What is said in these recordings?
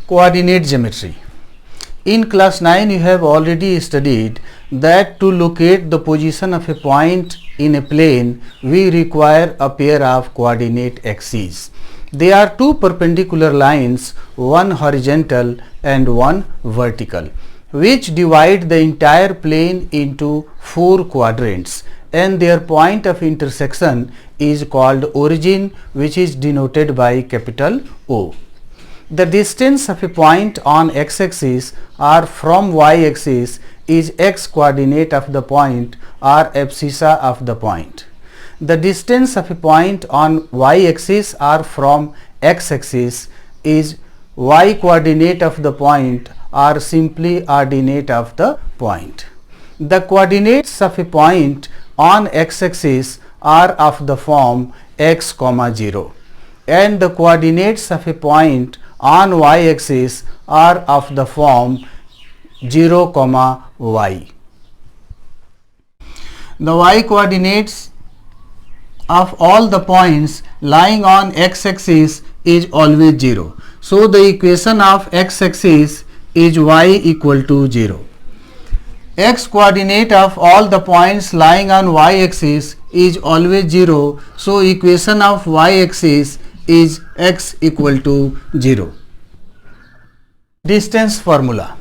Coordinate geometry. In class 9 you have already studied that to locate the position of a point in a plane we require a pair of coordinate axes. There are two perpendicular lines, one horizontal and one vertical, which divide the entire plane into four quadrants, and their point of intersection is called origin, which is denoted by capital O. The distance of a point on x-axis or from y-axis is x coordinate of the point or abscissa of the point. The distance of a point on y-axis or from x-axis is y coordinate of the point or simply ordinate of the point. The coordinates of a point on x-axis are of the form x, 0, and the coordinates of a point on y-axis are of the form 0, y. The y coordinates of all the points lying on x-axis is always 0. So the equation of x-axis is y equal to 0. X coordinate of all the points lying on y-axis is always 0. So equation of y-axis is x equal to 0. Distance formula.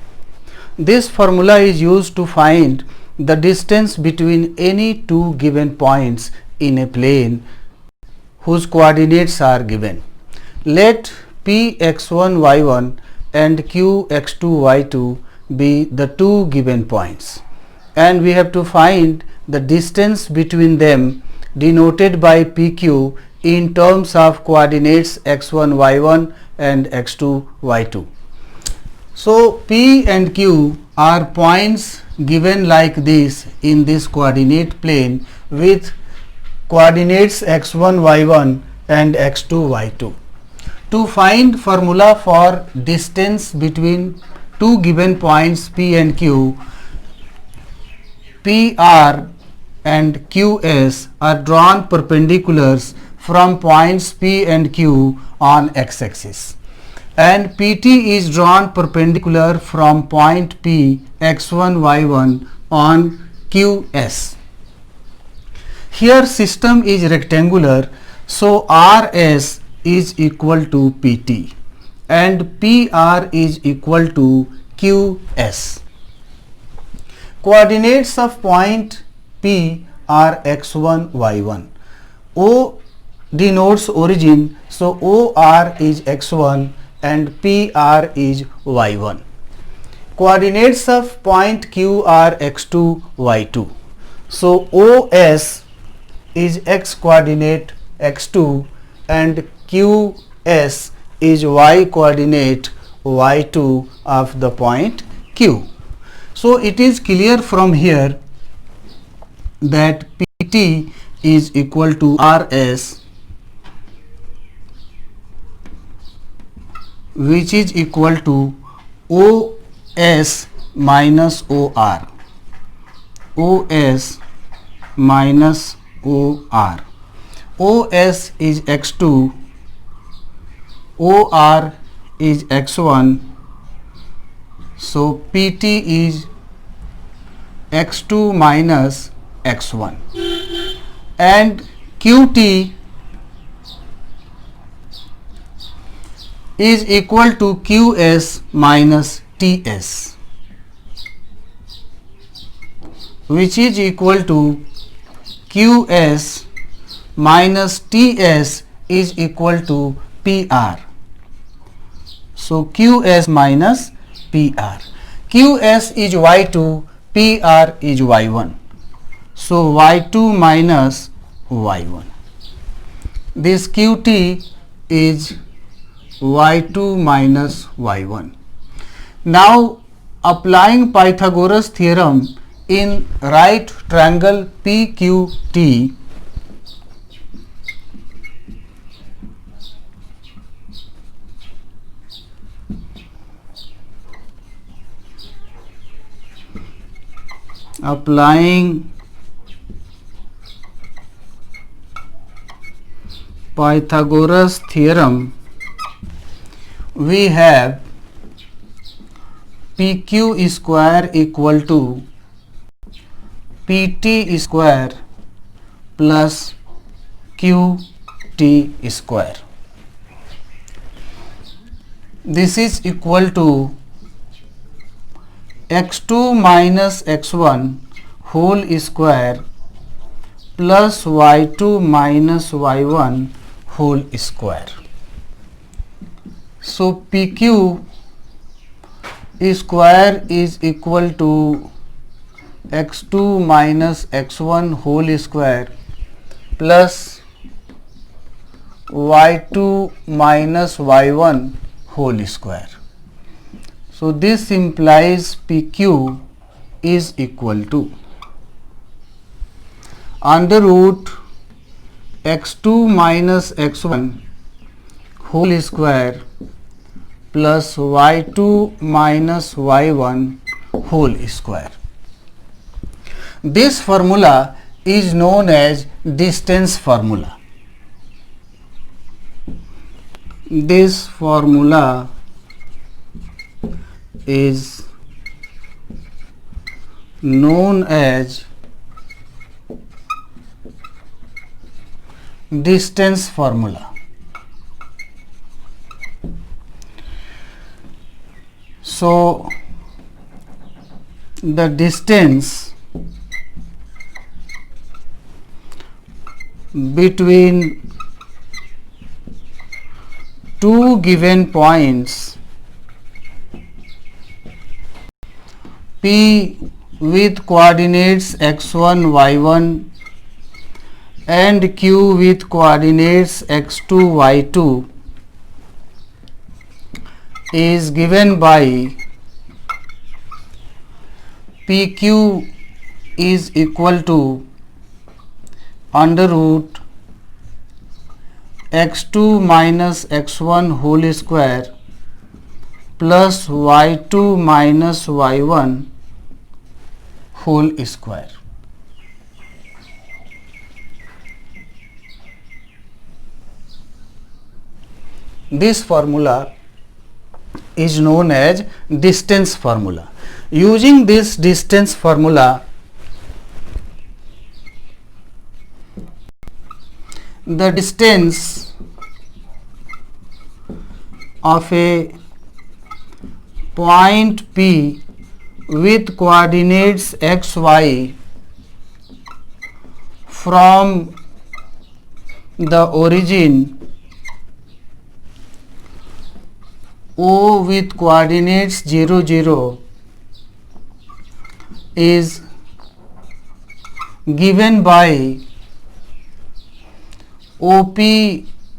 This formula is used to find the distance between any two given points in a plane whose coordinates are given. Let p x1 y1 and q x2 y2 be the two given points, and we have to find the distance between them denoted by pq in terms of coordinates x1 y1 and x2 y2. So p and q are points given like this in this coordinate plane with coordinates x1 y1 and x2 y2. To find formula for distance between two given points p and q, pr and qs are drawn perpendiculars from points p and q on x-axis, and pt is drawn perpendicular from point p x1 y1 on qs. Here system is rectangular, so rs is equal to pt and pr is equal to qs. Coordinates of point p are x1 y1. O denotes origin, so or is x1 and pr is y1. Coordinates of point q are x2 y2. So os is x coordinate x2 and qs is y coordinate y2 of the point q. So it is clear from here that pt is equal to rs, which is equal to os minus or, os minus or. Os is x2, or is x1, so pt is x2 minus x1, and qt is equal to qs minus ts, which is equal to qs minus ts is equal to pr. So qs minus pr. Qs is y2, pr is y1. So y2 minus y1. This qt is y2 minus y1. Now applying Pythagoras theorem in right triangle PQT, applying Pythagoras theorem, we have PQ square equal to PT square plus QT square. This is equal to x2 minus x1 whole square plus y2 minus y1 whole square. So PQ square is equal to x2 minus x1 whole square plus y2 minus y1 whole square. So this implies PQ is equal to under root x2 minus x1 whole square plus y2 minus y1 whole square. This formula is known as distance formula. This formula is known as distance formula. So the distance between two given points P with coordinates x1, y1 and Q with coordinates x2, y2 is given by PQ is equal to under root x2 minus x1 whole square plus y2 minus y1 whole square. This formula is known as distance formula. Using this distance formula, the distance of a point P with coordinates x, y from the origin O with coordinates 0, 0 is given by OP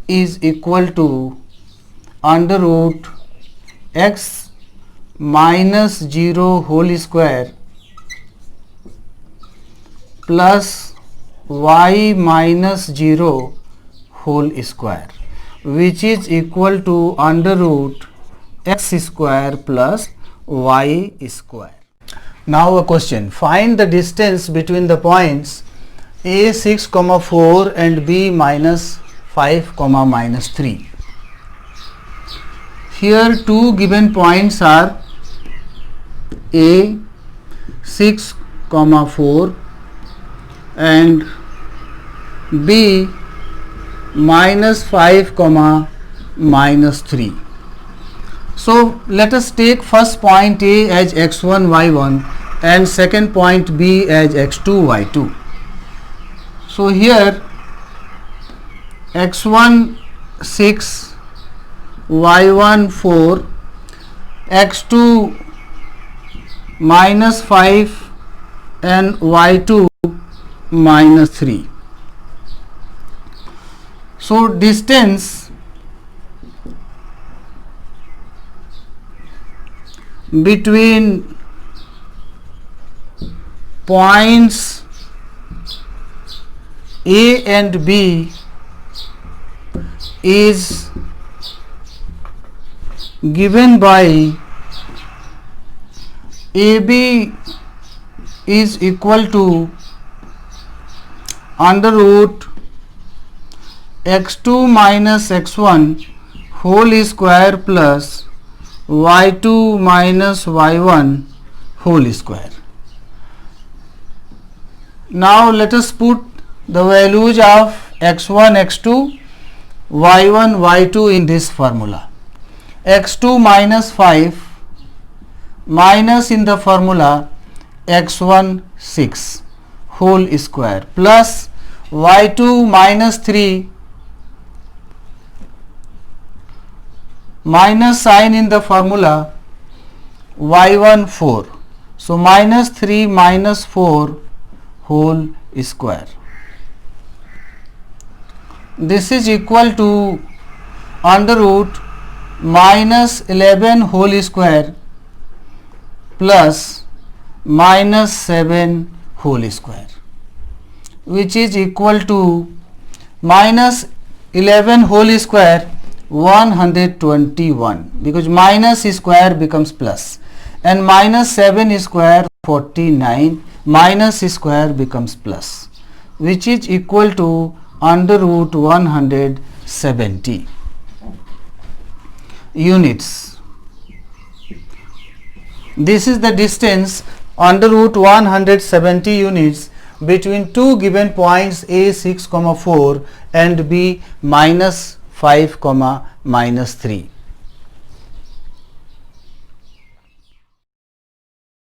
is equal to under root x minus 0 whole square plus y minus 0 whole square, which is equal to under root x square plus y square. Now a question: find the distance between the points A 6, 4 and B minus 5, minus 3. Here two given points are A 6, 4 and B minus 5, minus 3. So let us take first point A as x1, y1 and second point B as x2, y2. So here x1 6, y1 4, x2 minus 5 and y2 minus 3. So distance between points A and B is given by AB is equal to under root x2 minus x1 whole square plus y2 minus y1 whole square. Now let us put the values of x1, x2, y1, y2 in this formula. x2 minus 5 minus in the formula x1 6 whole square plus y2 minus 3 minus sign in the formula y1 4. So minus 3 minus 4 whole square. This is equal to under root minus 11 whole square plus minus 7 whole square, which is equal to minus 11 whole square 121, because minus square becomes plus, and minus 7 square 49, minus square becomes plus, which is equal to under root 170 units. This is the distance under root 170 units between two given points A 6, 4 and B minus 5, minus 3.